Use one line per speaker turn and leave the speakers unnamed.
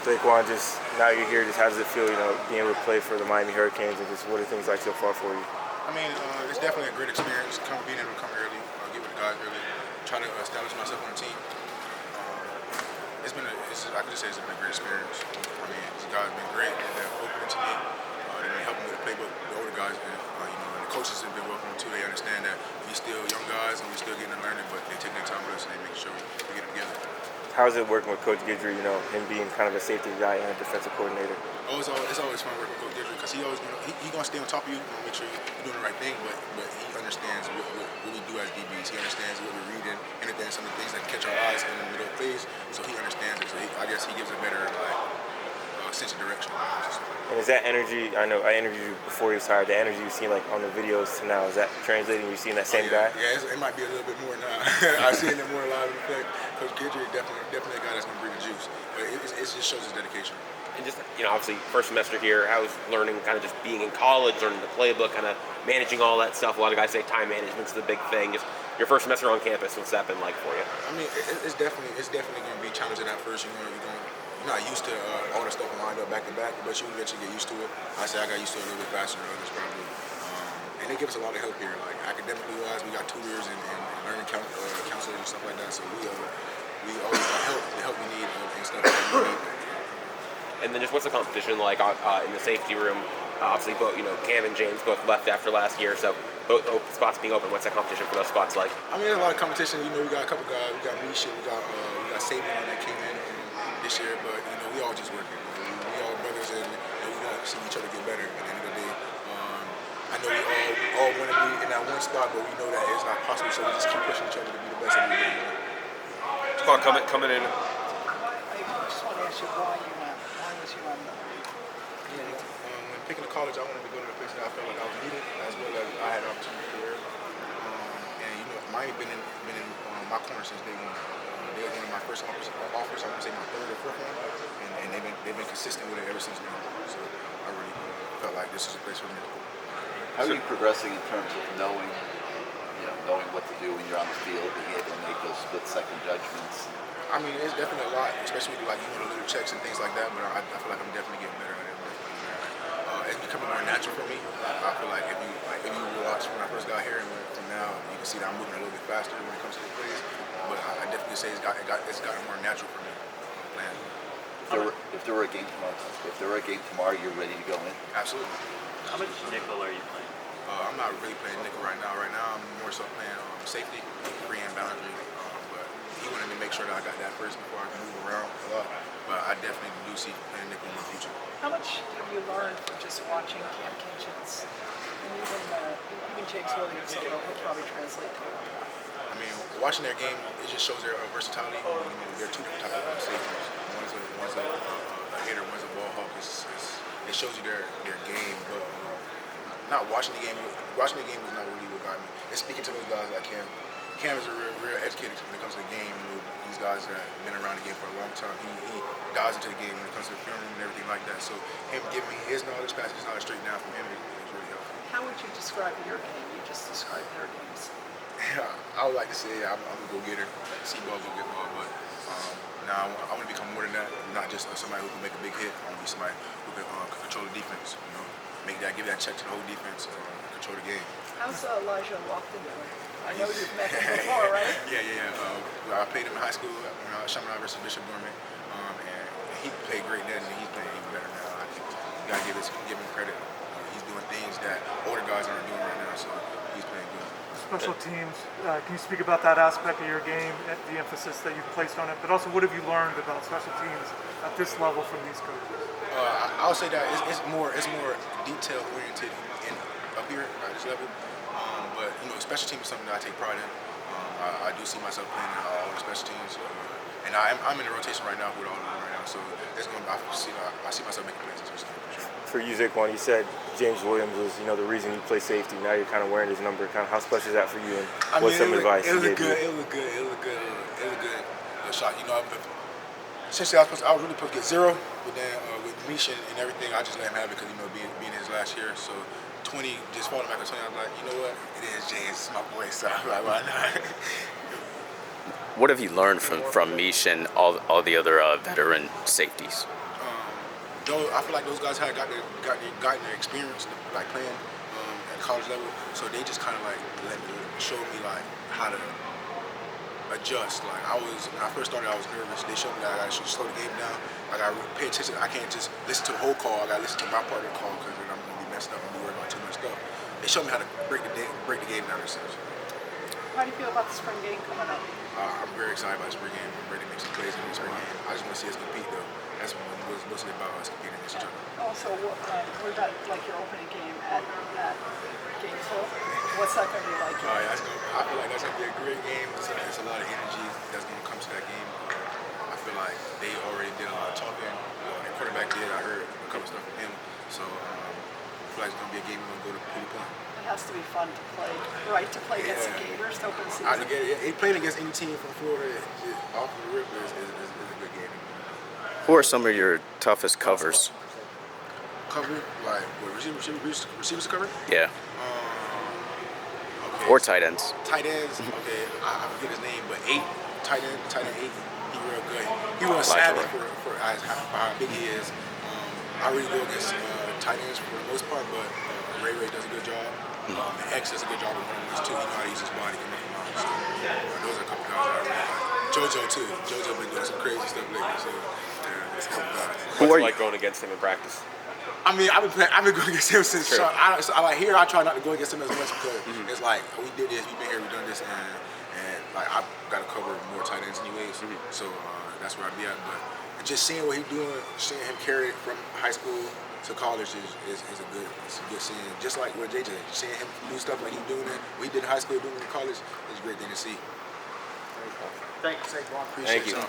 Zaquan, just now you're here, just how does it feel, being able to play for the Miami Hurricanes, and just what are things like so far for you?
I mean, it's definitely a great experience. Being able to come early, get with the guys early, try to establish myself on the team. I could just say it's been a great experience. I mean, these guys have been great. They've been open to me. They've been helping me with the playbook. The older guys, and the coaches have been welcoming too. They understand that we still young guys and we still getting to learn it, but they take their time with us and they make sure we get it together.
How's it working with Coach Guidry, him being kind of a safety guy and a defensive coordinator?
Oh, it's always fun working with Coach Guidry because he always, he gonna stay on top of you, make sure you're doing the right thing, but he understands what we do as DBs. He understands what we're reading, and some of the things that catch our eyes in the middle of plays, so he understands it. So I guess he gives a better sense of direction.
And is that energy, I know I interviewed you before he was hired, the energy you've seen on the videos to now, is that translating? You've seen that same guy?
Yeah, it might be a little bit more now. I've seen it more live in effect. Coach Guidry definitely a guy that's going to bring the juice. But it just shows his dedication.
And just, obviously, first semester here, how's learning kind of just being in college, learning the playbook, kind of managing all that stuff? A lot of guys say time management's the big thing. Just your first semester on campus, what's that been like for you?
I mean, it's definitely going to be challenging at first. You're not used to all the stuff lined up back to back, but you eventually get used to it. I say I got used to it a little bit faster than others probably. And they give us a lot of help here. Like academically wise, we got tutors and learning counselors and stuff like that. So we always got the help we need and stuff that we need.
And then just what's the competition like in the safety room? Obviously, both Cam and James both left after last year, so both spots being open. What's that competition for those spots like?
I mean, there's a lot of competition. We got a couple guys. We got Misha. We got Sabian that came in this year, but we all just working. We all brothers, and we want to see each other get better. At the end of the day, I know we all want to be in that one spot, but we know that it's not possible. So we just keep pushing each other to be the best every day.
Come on, coming in.
I just want to ask you why was you on the
when picking a college, I wanted to go to the place that I felt like I was needed, as well as I had an opportunity to career. And Miami been in my corner since day one. They were one of my first offers. I want to say my third or fourth one, and they've been consistent with it ever since then. So I really felt like this is a place for me.
How are you progressing in terms of knowing what to do when you're on the field, being able to make those split-second judgments?
I mean, it's definitely a lot, especially with the little checks and things like that. But I feel like I'm definitely getting better at it. It's becoming more natural for me. I feel like if you watch when I first got here and from now, you can see that I'm moving a little bit faster when it comes to the plays. But I definitely say it's gotten more natural for me playing.
If there were a game tomorrow, you're ready to go in?
Absolutely.
How much nickel are you playing?
I'm not really playing nickel right now. Right now, I'm more so playing safety, free and boundary. But he wanted me to make sure that I got that first before I can move around a lot. But I definitely do see playing nickel in the future.
How much have you learned from just watching Cam Kitchens and even James Williams, although he'll probably translate to it?
I mean, watching their game, it just shows their versatility. They're two different types of safeties. One's a hitter, one's a ball hawk. It shows you their game, but not watching the game. Watching the game is not really what got me. It's speaking to those guys like Cam. Cam is a real educator when it comes to the game. These guys that have been around the game for a long time. He dives into the game when it comes to the film room and everything like that. So him giving me his knowledge, passing his knowledge straight down from him is really helpful.
How would you describe your game? You just described their games.
I would like to say I'm a go-getter, see ball, go get ball, but now I want to become more than that. Not just somebody who can make a big hit. I want to be somebody who can control the defense. Give that check to the whole defense, control the game.
How's Elijah Lofton doing? I know you've met him before, right?
Yeah. I played him in high school when I was Chaminade versus Bishop Norman, and he played great then, and he's playing even better now. I think you gotta give him credit. He's doing things that older guys aren't doing right now, so he's playing good.
Special teams, can you speak about that aspect of your game, the emphasis that you've placed on it, but also what have you learned about special teams at this level from these coaches?
I'll say that it's more detail oriented up here at this level. But special teams is something that I take pride in. I do see myself playing in all the special teams, and I'm in the rotation right now with all of them right now. So I see myself making plays in special teams for sure.
For you, Zaquan, you said James Williams was the reason you play safety. Now you're kind of wearing his number. Kind of how special is that for you? And what's some advice you gave you?
It was good shot. Essentially, I was really supposed to get 0, but then with Misha and everything, I just let him have it because being his last year. So 20, just falling back at 20, I was like, you know what? It is James, it's my boy. So I'm like, why not?
What have you learned from Mish and all the other veteran safeties?
though I feel like those guys had gotten their experience like playing at college level, so they just kind of like showed me like how to adjust. Like when I first started, I was nervous. They showed me that I gotta slow the game down. I gotta pay attention. I can't just listen to the whole call. I gotta listen to my part of the call because then I'm gonna be messed up and be worried about too much stuff. They showed me how to break the game down essentially.
How do you feel about the spring game coming up?
I'm very excited about the spring game. I'm ready to make some plays in the spring game. I just want to see us compete though. That's what it's mostly about, us competing against each other.
Also, what about like your opening game at Gainesville? What's that going to be like?
I feel like that's going to be a great game. It's a lot of energy that's going to come to that game. I feel like they already did a lot of talking. The quarterback did. I heard a couple stuff from him. So I feel like it's going to be a game we're going to go to pretty point.
It has to be fun to play, right? To play against the Gators to open the season.
He played against any team from Florida off the rip is a good game.
Who are some of your toughest covers?
Cover? Like, what, receivers to cover?
Yeah.
Okay.
Or tight ends.
Tight ends, okay, I forget his name, but tight end 8, he real good. He real savvy for how big he is. I really go against tight ends for the most part, but Ray does a good job. And X does a good job with one-on-ones too. He know how to use his body coming from out. So, those are a couple guys I really like. JoJo too. JoJo been doing some crazy stuff lately, so yeah, it's a couple guys.
What's it like going against him in practice?
I mean, I've been going against him since Sean. I try not to go against him as much because it's like we did this, we've been here, we've done this, and like I've got to cover more tight ends anyways. So that's where I'd be at. But just seeing what he's doing, seeing him carry it from high school to college is a good seeing. Just like with JJ, seeing him do stuff like he's doing it, what he did in high school, doing it in college, is a great thing to see.
Thanks.
Appreciate
Thank you.
y'all.